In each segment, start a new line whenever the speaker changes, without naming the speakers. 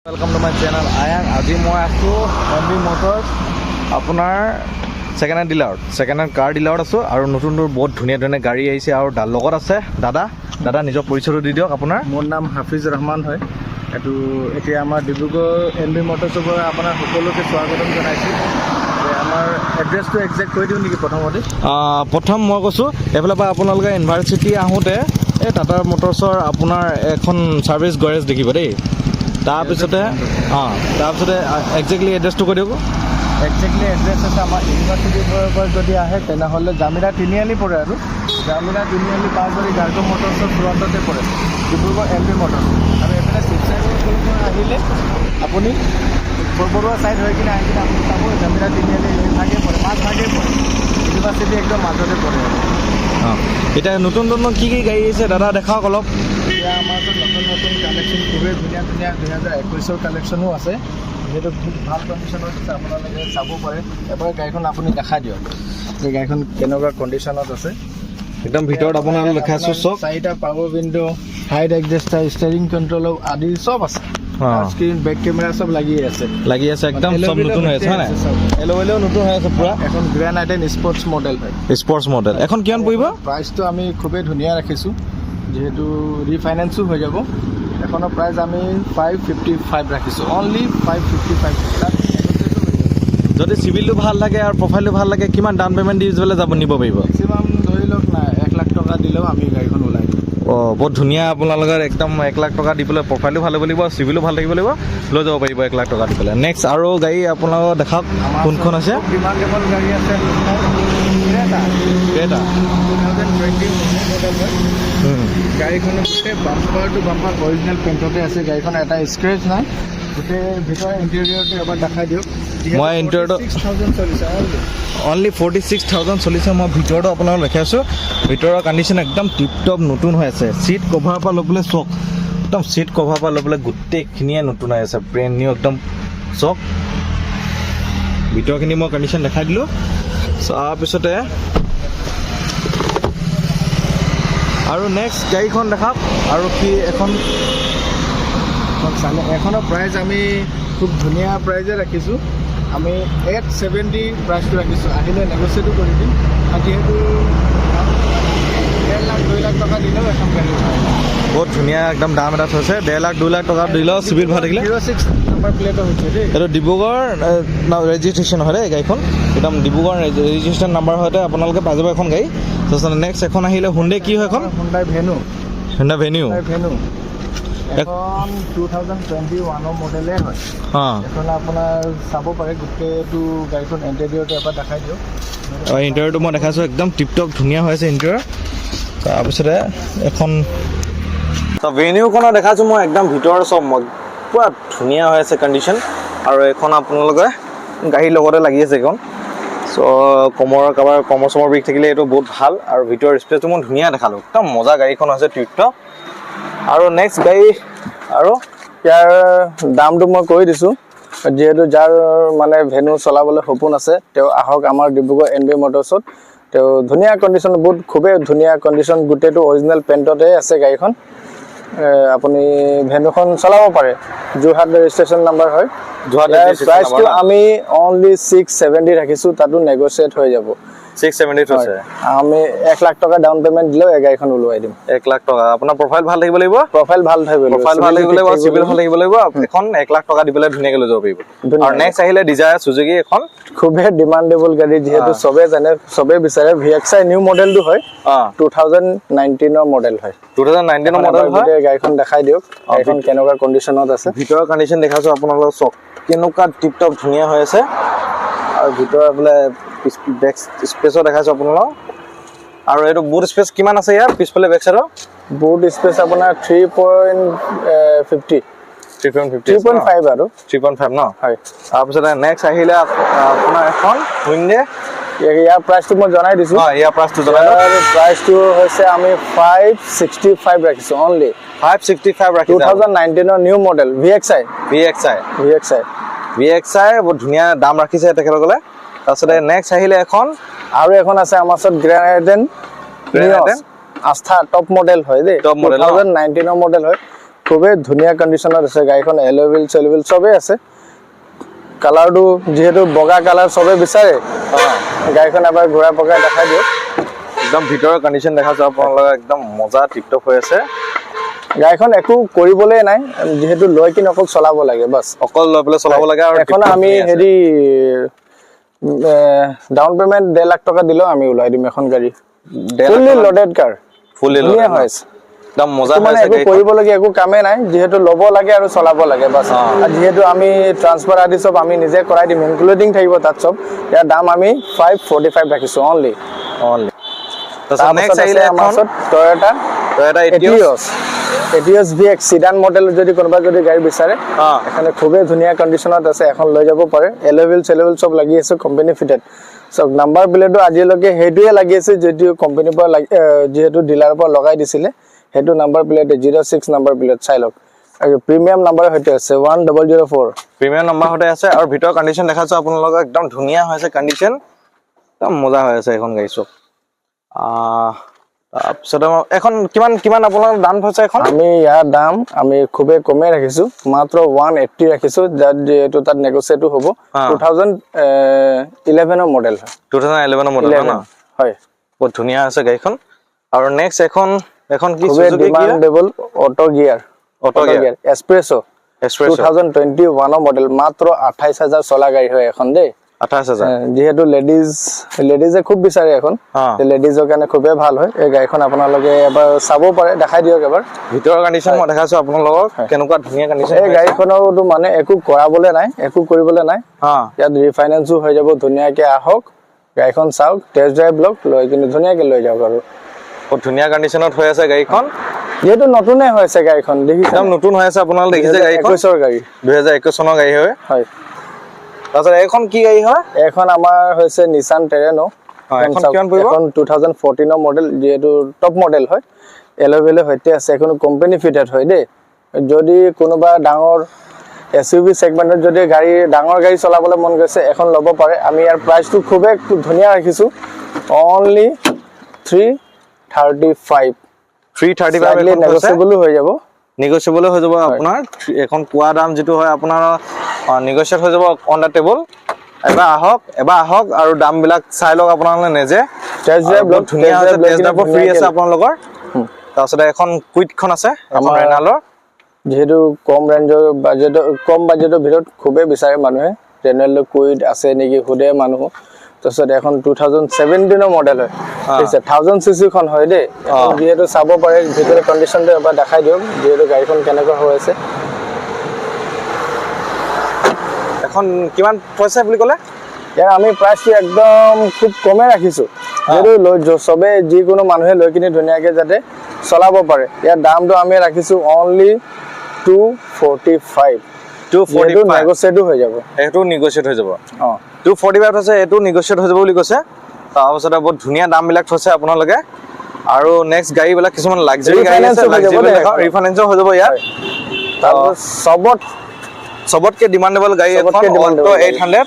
Welcome to my channel. আজি মই আছো MB Motors আপোনাৰ second hand dealer second hand car ডিলাৰত আছো আৰু নতুন বহুত ধুনীয়া ধুনীয়া গাড়ী আহিছে আৰু লগত আছে দাদা নিজৰ পৰিচয়টো দি দিয়ক। আপোনাৰ
মোৰ নাম হাফিজ ৰহমান হয়। এটো এতিয়া আমাৰ ডিব্ৰুগড় MB Motorsৰ পৰা আপোনাৰ সকলোকে স্বাগতম জনাইছো। আমাৰ এড্ৰেছটো একজেক্ট কৈ দিওঁ নেকি প্ৰথমতে?
প্ৰথম মই কৈছো এইফালৰ পৰা আপোনালোকে ইউনিভাৰ্চিটি আহোঁতে এই টাটা মটৰ্ছৰ আপোনাৰ এখন ছাৰ্ভিচ গেৰেজ দেখিব দেই। তাৰপিছতে একজেক্টলি এড্ৰেছটো কৈ দিয়ক।
একজেক্টলি এড্ৰেছ আছে আমাৰ ইউনিভাৰ্চিটিৰ পৰা যদি আহে তেনেহ'লে জামিৰা তিনিআলি পৰে আৰু জামিৰা তিনিআলি পাৰ কৰি গাৰ্গ মটৰ্ছৰ ফ্ৰণ্টতে পৰে ডিব্ৰুগড় MB Motors। আৰু এইফালে শিৱসাগৰৰ পৰা আহিলে আপুনি বৰবৰুৱা ছাইড হৈ কিনে আহি কিনে আপুনি চাব জামিৰা তিনিআলি ভাগেই পৰে ভাগেই পৰে ইউনিভাৰ্চিটি একদম মাজতে পৰে আৰু
এতিয়া নতুন কি গাড়ী আহিছে দাদা দেখাওক অলপ।
এতিয়া আমাৰ নতুন কালেকশ্যন খুবেই ধুনীয়া 2021ৰ কালেকশ্যনো আছে, যিহেতু খুব ভাল কণ্ডিশ্যনত আছে। আপোনালোকে চাব পাৰে এবাৰ গাড়ীখন আপুনি দেখাই দিয়ক যে গাড়ীখন কেনেকুৱা কণ্ডিশ্যনত আছে।
একদম ভিতৰত আপোনালোকে দেখাইছোঁ চব 4টা
power window, height adjuster, steering control আদি চব আছে। স্ক্ৰীন বেক কেমেৰা চব লাগি আছে
একদম চব নতুন হৈ আছে হয় নাই? এল'ৱেলেও নতুন হৈ আছে পুৰা।
এখন গ্ৰেণ্ড আইটেন স্পৰ্টছ মডেল হয়।
স্পৰ্টছ মডেল এখন কিমান পৰিব?
প্ৰাইচটো আমি খুবেই ধুনীয়া ৰাখিছোঁ, যিহেতু ৰিফাইনেন্সো হৈ যাব। এখনৰ প্ৰাইচ আমি 555 ৰাখিছোঁ, অনলি 555।
যদি চিভিলটো ভাল থাকে আৰু প্ৰফাইলটো ভাল লাগে কিমান ডাউন পে'মেণ্ট দি পেলাই নিব পাৰিব?
মেক্সিমাম ধৰি লওক না 1 লাখ টকা দিলেও আমি গাড়ীখন ওলাই দিম।
বহুত ধুনীয়া আপোনালোকৰ একদম 1 লাখ টকা দি পেলাই প্ৰফাইলটো ভাল হ'ব লাগিব, চিভিলো ভাল থাকিব লাগিব, লৈ যাব পাৰিব 1 লাখ টকা দি পেলাই। নেক্সট আৰু গাড়ী আপোনালোকৰ দেখাওক কোনখন আছে?
ডিমাণ্ডেবল গাড়ী আছে ক্ৰেটা 2020 মডেল হয়। গাড়ীখনৰ গোটেই বাম্পাৰ টু বাম্পাৰ অৰিজিনেল পেইণ্টতে আছে। গাড়ীখন এটা স্ক্ৰেচ নাই, গোটেই ভিতৰৰ ইণ্টেৰিয়ৰটো এবাৰ দেখাই দিয়ক।
মই ইণ্টেৰিয়ৰটো
46,000 চলিছে
অনলি 46,000 চলিছে। মই ভিতৰতো আপোনালোকক দেখাইছোঁ, ভিতৰৰ কণ্ডিশ্যন একদম টিপটপ নতুন হৈ আছে। ছিট কভাৰৰ পৰা লৈ পেলাই চক একদম ছিট কভাৰৰ পৰা লৈ পেলাই গোটেইখিনিয়ে নতুন হৈ আছে, ব্ৰেণ্ড নিউ একদম চক। ভিতৰখিনি মই কণ্ডিশ্যন দেখাই দিলোঁ। তাৰপিছতে আৰু নেক্সট গাড়ীখন দেখাওক। আৰু কি এখনৰ প্ৰাইচ আমি খুব ধুনীয়া প্ৰাইজে ৰাখিছোঁ। আমি 870 প্ৰাইচটো ৰাখিছোঁ, আহিলে নেগচিয়েটো কৰি দিম। আৰু যিহেতু 1.5 লাখ 2 লাখ টকা দিলেও এখন গাড়ী বহুত ধুনীয়া একদম দাম এটা থৈছে। 1.5 লাখ 2 লাখ টকা দিলেও চিভিল ভাল থাকিলে।
06 নাম্বাৰ প্লেটো হৈছে দেই।
এইটো ডিব্ৰুগড় ৰেজিষ্ট্ৰেশ্যন হয় দেই গাড়ীখন, একদম ডিব্ৰুগড় ৰেজিষ্ট্ৰেশ্যন নাম্বাৰ হয়তে আপোনালোকে পাই যাব এখন গাড়ী। তাৰপিছত নেক্সট এখন আহিলে হুণ্ডাই কি হয় এখন?
Hyundai venue. এখন 2021 মডেলে হয়। এখন আপোনাৰ চাব পাৰে গোটেইটো গাড়ীখন ইণ্টেৰিয়ৰটো এবাৰ দেখাই দিয়ক।
ইণ্টেৰিয়ৰটো মই দেখাইছোঁ, একদম টিপটপ ধুনীয়া হৈ আছে ইণ্টেৰিয়ৰ। তাৰপিছতে এখন ভেনিউখনৰ দেখাইছোঁ মই, একদম ভিতৰৰ চব পুৰা ধুনীয়া হৈ আছে কণ্ডিশ্যন। আৰু এখন আপোনালোকে গাড়ীৰ লগতে লাগি আছে এইখন। চ' কমৰ চমৰ বিষ থাকিলে এইটো বহুত ভাল। আৰু ভিতৰৰ স্পেচটো মই ধুনীয়া দেখালোঁ, একদম মজা গাড়ীখন হৈছে টিপটপ। আৰু নেক্সট গাড়ী আৰু ইয়াৰ দামটো মই কৈ দিছোঁ, যিহেতু যাৰ মানে ভেনু চলাবলৈ সপোন আছে তেওঁ আহক আমাৰ ডিব্ৰুগড় MB Motorsত। তেওঁ ধুনীয়া কণ্ডিশ্যন, খুবেই ধুনীয়া কণ্ডিশ্যন, গোটেইটো অৰিজিনেল পেইণ্টতে আছে গাড়ীখন। আপুনি ভেনুখন চলাব পাৰে। যোৰহাট ৰেজিষ্ট্ৰেশ্যন নাম্বাৰ হয়। প্ৰাইচটো আমি অনলি 670 ৰাখিছোঁ, তাতো নেগচিয়েট হৈ যাব। 670 থৈছে।
আমি 1 লাখ টকা ডাউন পে'মেণ্ট দিলেও এই গাড়ীখন ওলোৱাই দিম।
1 লাখ টকা। আপোনাৰ প্ৰফাইল ভাল থাকিব লাগিব,
প্ৰফাইল ভাল থাকিব লাগিব,
চিভিল ভাল থাকিব লাগিব। এখন 1 লাখ টকা দি পেলাই ধুনীয়াকৈ লৈ যাব পাৰিব। আৰু নেক্সট আহিলে ডিজায়াৰ চুজুকি, এখন খুবেই
ডিমাণ্ডেবল গাড়ী, যিহেতু চবেই জানে, চবেই বিচাৰে। VXI নিউ মডেলটো হয়, 2019 মডেল হয়।
2019 মডেল হয়।
গাড়ীখন দেখাই দিয়ক গাড়ীখন কেনেকুৱা কণ্ডিশ্যনত আছে।
ভিতৰৰ কণ্ডিশ্যন দেখাইছোঁ আপোনালোকক চক, কেনেকুৱা টিপটপ ধুনীয়া হৈ আছে। আৰু ভিতৰৰ বোলে বেক স্পেচো দেখাইছোঁ আপোনালোকক। আৰু এইটো বুট স্পেচ কিমান আছে ইয়াৰ পিছফালে বেক চাইডৰ?
বুট স্পেচ আপোনাৰ 3.50 3.5 আৰু
3.5 ন?
হয়।
তাৰপিছতে নেক্সট আহিলে আপোনাৰ এখন হুণ্ডাই।
ইয়াৰ প্ৰাইচটো মই জনাই দিছোঁ।
ইয়াৰ প্ৰাইচটো জনাই দিয়ক।
প্ৰাইচটো হৈছে আমি 565 ৰাখিছোঁ, অনলি
565 ৰাখিছোঁ।
2019 নিউ মডেল VXI
বহুত ধুনীয়া দাম ৰাখিছে তেখেতসকলে। তাৰপিছতে নেক্সট আহিলে এখন
আৰু এখন আছে আমাৰ ওচৰত গ্ৰেণ্ড আইটেন আস্থা টপ মডেল হয় দেই, 2019 মডেল হয়। খুবেই ধুনীয়া কণ্ডিশ্যনত আছে গাড়ীখন এল'ভিল চেলভিল চবেই আছে কালাৰটো যিহেতু বগা কালাৰ চবেই বিচাৰে গাড়ীখন এবাৰ ঘূৰাই পকাই দেখাই দিয়ক
একদম ভিতৰৰ কণ্ডিশ্যন দেখাইছো আপোনালোকে একদম মজা টিপটপ হৈ আছে
গাড়ীখন একো কৰিবলৈ নাই যিহেতু লৈ কিনে অকল চলাব লাগে বাছ
অকল লৈ পেলাই চলাব লাগে আৰু
এখন আমি হেৰি ডাউন পেমেণ্ট 1.5 লাখ টকা দিলেও আমি ওলাই দিম এখন গাড়ী ফুল্লি লোডেড কাৰ
ফুল্লি
ধুনীয়া হৈ আছে
একদম মজা হৈ
মানে
আছে
একো কৰিবলগীয়া একো কামেই নাই যিহেতু ল'ব লাগে আৰু চলাব লাগে বাছ আৰু যিহেতু আমি ট্ৰান্সফাৰ আদি চব আমি নিজে কৰাই দিম ইনক্লুডিং থাকিব তাত চব ইয়াৰ দাম আমি 545 ৰাখিছোঁ অনলি
নেক্সট আহিলে
আমাৰ ওচৰত টয়োটা এটিঅছ VX চিডান মডেল যদি কোনোবা যদি গাড়ী বিচাৰে এখানে খুবেই ধুনীয়া কণ্ডিশ্যনত আছে এখন লৈ যাব পাৰে এল'ভিল চেলভিল চব লাগি আছে কোম্পানী ফিটেড চব নাম্বাৰ প্লেটো আজিলৈকে সেইটোৱে লাগি আছে যদিও কোম্পানীৰ পৰা যিহেতু ডিলাৰৰ পৰা লগাই দিছিলে সেইটো নাম্বাৰ প্লেট 06 নাম্বাৰ প্লেট চাই লওক আৰু প্ৰিমিয়াম নাম্বাৰ হয়তো আছে 1004
প্ৰিমিয়াম নাম্বাৰ হতে আছে আৰু ভিতৰ কণ্ডিশ্যন দেখাইছো আপোনালোকক একদম ধুনীয়া হৈছে কণ্ডিশ্যন একদম মজা হৈ আছে এখন গাড়ী চব তাৰপিছত এখন কিমান আপোনালোকৰ দাম হৈছে এখন
আমি ইয়াৰ দাম আমি খুবেই কমেই ৰাখিছো মাত্ৰ 180 ৰাখিছো যাত যিহেতু তাত নেগোচিয়েটো হ'ব 2011 ৰ মডেল
2011 ৰ মডেল ন
হয়
বহুত ধুনীয়া আছে গাড়ীখন আৰু নেক্সট এখন কি
খুবেই ডিমান্ডেবল অটো গিয়াৰ এক্সপ্ৰেছো 2021 ৰ মডেল মাত্ৰ 28000 চলা গাড়ী হয় এখন দেই
28000
যেহেতু লেডিজে খুব বিচাৰে এখন লেডিজৰ কাৰণে খুবেই ভাল হয় এই গাড়ীখন আপোনালোকে এবাৰ চাব পাৰে দেখাই দিয়ক এবাৰ
ভিতৰৰ কণ্ডিশ্যন মই দেখাইছো আপোনালোকক কেনেকুৱা ধুনীয়া কণ্ডিশ্যন
এই গাড়ীখনৰটো মানে একো কৰাবলৈ নাই একো কৰিবলৈ নাই ইয়াত ৰিফাইনেন্সো হৈ যাব ধুনীয়াকে আহক গাড়ীখন চাওক টেষ্ট ড্ৰাইভ লওক লৈ কিনে ধুনীয়াকে লৈ যাওক আৰু
বহুত ধুনীয়া কণ্ডিশ্যনত হৈ আছে গাড়ীখন
যেহেতু নতুনে হৈছে গাড়ীখন দেখিছে
একদম নতুন হৈ আছে আপোনালোকে দেখিছে গাড়ীখন
21 ৰ গাড়ী
2021 চনৰ গাড়ী হয়
হয়
তাৰপিছত এখন কি গাড়ী হয়
এখন আমাৰ হৈছে নিসান টেৰেনো
এখন কিমান পৰিব
এখন 2014 ৰ মডেল যেহেতু টপ মডেল হয় এল'ভেলে হয়তে আছে এখন কোম্পানী ফিটেড হয় দেই যদি কোনোবা ডাঙৰ এসইউভি সেগমেন্টত যদি ডাঙৰ গাড়ী চলাবলৈ মন গৈছে এখন ল'ব পাৰে আমি ইয়াৰ প্ৰাইচটো খুবেই ধুনীয়া ৰাখিছো অনলি 335
নেগোচিয়েবল
হৈ যাব
আপোনাৰ এখন কোৱা দাম যেটো হয় আপোনাৰ নেগোচিয়েট হৈ যাব অন দা টেবল এবাৰ আহক আৰু দাম বিলাক চাই লওক আপোনালোকে নিজে
টেষ্ট ড্ৰাইভ
ধুনীয়া আছে টেষ্ট ড্ৰাইভ ফ্ৰী আছে আপোনালোকৰ তাৰপিছত এখন কুইটখন আছে আমাৰ ৰেনালৰ
যেহেতু কম বাজেটৰ ভিতৰত খুবেই বিচাৰে মানুহে ৰেনালৰ কুইট আছে নেকি খুদে মানুহ তাৰপিছত এখন 2017 ৰ মডেল হয় ঠিক আছে 1000 cc খন হয় দেই যেহেতু চাব পাৰে ভিতৰৰ কণ্ডিশ্যনটো এবাৰ দেখাই দিয়ক যেহেতু গাড়ীখন কেনেকুৱা হৈ আছে
এখন কিমান পইচা বুলি ক'লে
ইয়াৰ আমি প্ৰাইচটো একদম খুব কমে ৰাখিছো যেহেতু চবে যিকোনো মানুহে লৈ কিনে ধুনীয়াকে যাতে চলাব পাৰে ইয়াৰ দামটো আমি ৰাখিছো অনলি 245 নেগোচিয়েট হৈ যাব
এটো নেগোচিয়েট হৈ যাব 245 আছে এটো নেগোচিয়েট হৈ যাব বুলি কৈছে তাৰপিছত বহুত ধুনীয়া দাম বিলাক থৈছে আপোনালোকে আৰু নেক্সট গাড়ী বিলাক কিছুমান লাক্সাৰি গাড়ী আছে ৰিফাইনেন্স হৈ যাব ইয়াত
তাৰপিছত
সবতকে ডিমান্ডেবল গাড়ী এখন অল্টো 800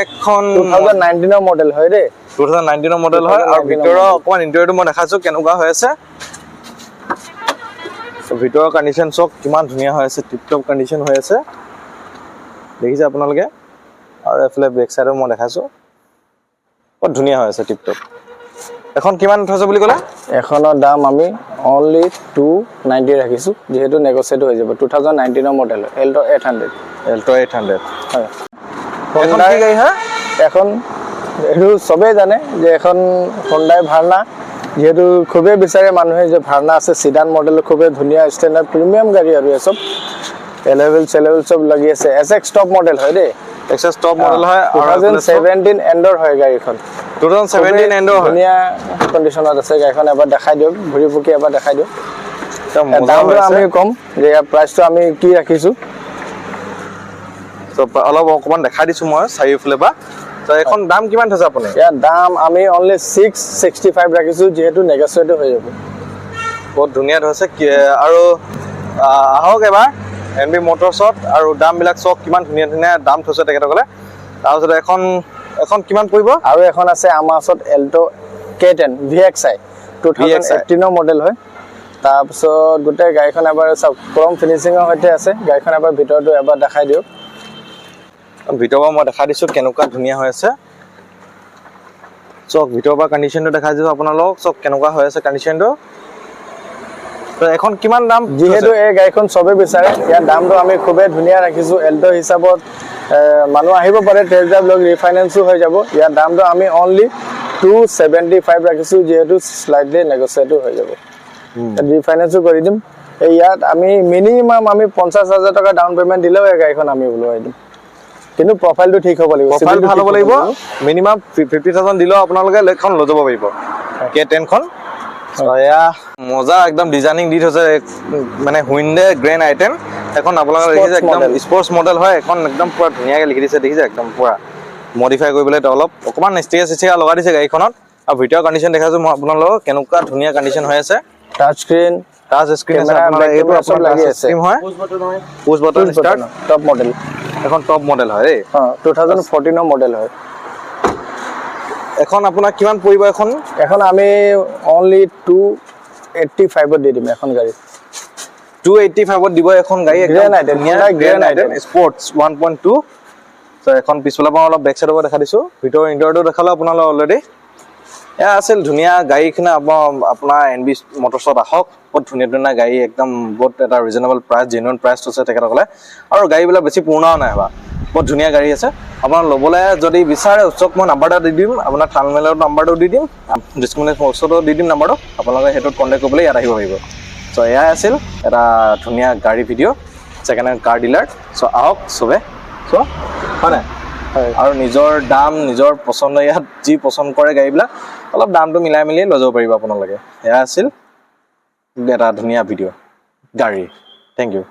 এখন
2019 ৰ মডেল হয় দেই
2019 ৰ মডেল হয় আৰু ভিতৰৰ অকমান ইন্টেৰিয়ৰটো মই দেখাইছো কেনেকুৱা হৈ আছে ভিতৰৰ কণ্ডিশ্যন চক কিমান ধুনীয়া হৈ আছে টিপটপ কণ্ডিশ্যন হৈ আছে দেখিছে আপোনালোকে আৰু এফালে বেক সাইডৰ মই দেখাইছো বহুত ধুনীয়া হৈ আছে টিপটপ এখন কিমান থৈছে বুলি ক'লে
এখনৰ দাম আমি অনলি 290 ৰাখিছো যেহেতু নেগোচিয়েট হৈ যাব 2019 ৰ মডেল এল্টো 800 হয়
এখন কি গাড়ী হয়
এখন এটো সবে জানে যে এখন Hyundai ভাৰ্না যেহেতু খুবেই বিচাৰে মানুহে যে ভাৰ্না আছে সিডান মডেল খুবেই ধুনীয়া ষ্টেণ্ডাৰ্ড প্ৰিমিয়াম গাড়ী আৰু এসব এলেভেল চব লাগি আছে এসএক্স টপ মডেল হয় দেই
এক্সেস টপ মডেল হয়
2017 এন্ডৰ হয় গাড়ীখন
2017 এন্ডৰ হয়
ধুনীয়া কণ্ডিশ্যনত আছে গাড়ীখন এবাৰ দেখাই দিয়ক ঘূৰি পকি এবাৰ দেখাই দিয়ক দামটো আমি কম যে প্ৰাইচটো আমি কি ৰাখিছো
তো অলপ অকমান দেখাই দিছো মই চাৰিওফালে বা তো এখন দাম কিমান থৈছে আপুনি
ইয়াৰ দাম আমি অনলি 665 ৰাখিছো যেহেতু নেগোচিয়েট হৈ যাব
বহুত ধুনীয়া থৈছে আৰু আহক এবাৰ এনবি মটৰছত আৰু দাম বিলাক চক কিমান ধুনীয়া দাম থৈছে তেখেতসকলে তাৰপিছত এখন কিমান পৰিব
আৰু এখন আছে আমাৰ ওচৰত এল্টো K10 VXI 2018 ৰ মডেল হয় তাৰপিছত গোটেই গাড়ীখন এবাৰ চাওক ক্ৰম ফিনিচিঙৰ সৈতে আছে গাড়ীখন এবাৰ ভিতৰটো এবাৰ দেখাই দিয়ক
ভিতৰৰ পৰা মই দেখাই দিছোঁ কেনেকুৱা ধুনীয়া হৈ আছে চক ভিতৰৰ পৰা কণ্ডিশ্যনটো দেখাই দিছোঁ আপোনালোকক চক কেনেকুৱা হৈ আছে কণ্ডিশ্যনটো তো এখন কিমান দাম
যিহেতু এই গাড়ীখন চবেই বিচাৰে ইয়াৰ দামটো আমি খুবেই ধুনীয়া ৰাখিছোঁ এল্টো হিচাপত মানুহ আহিব পাৰে টেষ্ট ড্ৰাইভ লৈ ৰিফাইনেন্সো হৈ যাব ইয়াৰ দামটো আমি অনলি 275 ৰাখিছোঁ যিহেতু স্লাইডলি নেগচিয়েটো হৈ যাব ৰিফাইনেন্সো কৰি দিম ইয়াত আমি মিনিমাম আমি 50,000 টকা ডাউন পেমেণ্ট দিলেও এই গাড়ীখন আমি ওলোৱাই দিম কিন্তু প্ৰফাইলটো ঠিক হ'ব লাগিব
প্ৰফাইল ভাল হ'ব লাগিব মিনিমাম 50,000 দিলেও আপোনালোকে এখন লৈ যাব পাৰিব K10খন এয়া মজা একদম ডিজাইনিং দি থৈছে মানে হুইণ্ডে গ্ৰেণ্ড আইটেম এখন আপোনালোকে দেখিছে একদম স্পৰ্টছ মডেল হয় এখন একদম পুৰা ধুনীয়াকৈ লিখি দিছে দেখিছে একদম পুৰা মডিফাই কৰি পেলাই অলপ অকণমান ষ্টিকাৰ লগাই দিছে গাড়ীখনত আৰু ভিতৰৰ কণ্ডিশ্যন দেখাইছোঁ মই আপোনালোকক কেনেকুৱা ধুনীয়া কণ্ডিশ্যন হৈ আছে
টাচ স্ক্ৰীন
আছে আপোনাৰ এইটো আপোনাৰ লাগি আছে হয় push button start
top model
এখন টপ মডেল হয় দেই
2014 মডেল হয়
এখন আপোনাৰ কিমান পৰিব
এখন আমি অনলি 285 দি দিম এখন গাড়ী
285 দিব এখন গাড়ী গ্ৰেণ্ড আইটেম স্পৰ্টছ 1.2 তো এখন পিছফালৰ পৰা অলপ বেক চাইডৰ পৰা দেখা দিছোঁ ভিতৰৰ ইণ্টাৰটো দেখালোঁ আপোনালোক অলৰেডি এয়া আছিল ধুনীয়া গাড়ীখিনি আপোনাৰ NB মটৰ্ছত আহক বহুত ধুনীয়া ধুনীয়া গাড়ী একদম বহুত এটা ৰিজনেবল প্ৰাইচ জেনুইন প্ৰাইচ আছে তেখেতসকলে আৰু গাড়ীবিলাক বেছি পুৰণাও নাই বা বহুত ধুনীয়া গাড়ী আছে আপোনাৰ ল'বলৈ যদি বিচাৰে উৎসৱ মই নাম্বাৰ এটা দি দিম আপোনাৰ থালমেলৰ নাম্বাৰটো দি দিম ডিছক্ৰিপশ্যন বক্সতো দি দিম নাম্বাৰটো আপোনালোকে সেইটোত কণ্টেক্ট কৰিবলৈ ইয়াত আহিব পাৰিব চ' এয়াই আছিল এটা ধুনীয়া গাড়ী video' second hand car dealer show' আহক চবে চ' হয় নাই আৰু নিজৰ দাম নিজৰ পচন্দ ইয়াত যি পচন্দ কৰে গাড়ীবিলাক অলপ দামটো মিলাই মেলি লৈ যাব পাৰিব আপোনালোকে এয়া আছিল এটা ধুনীয়া ভিডিঅ' গাড়ী থেংক ইউ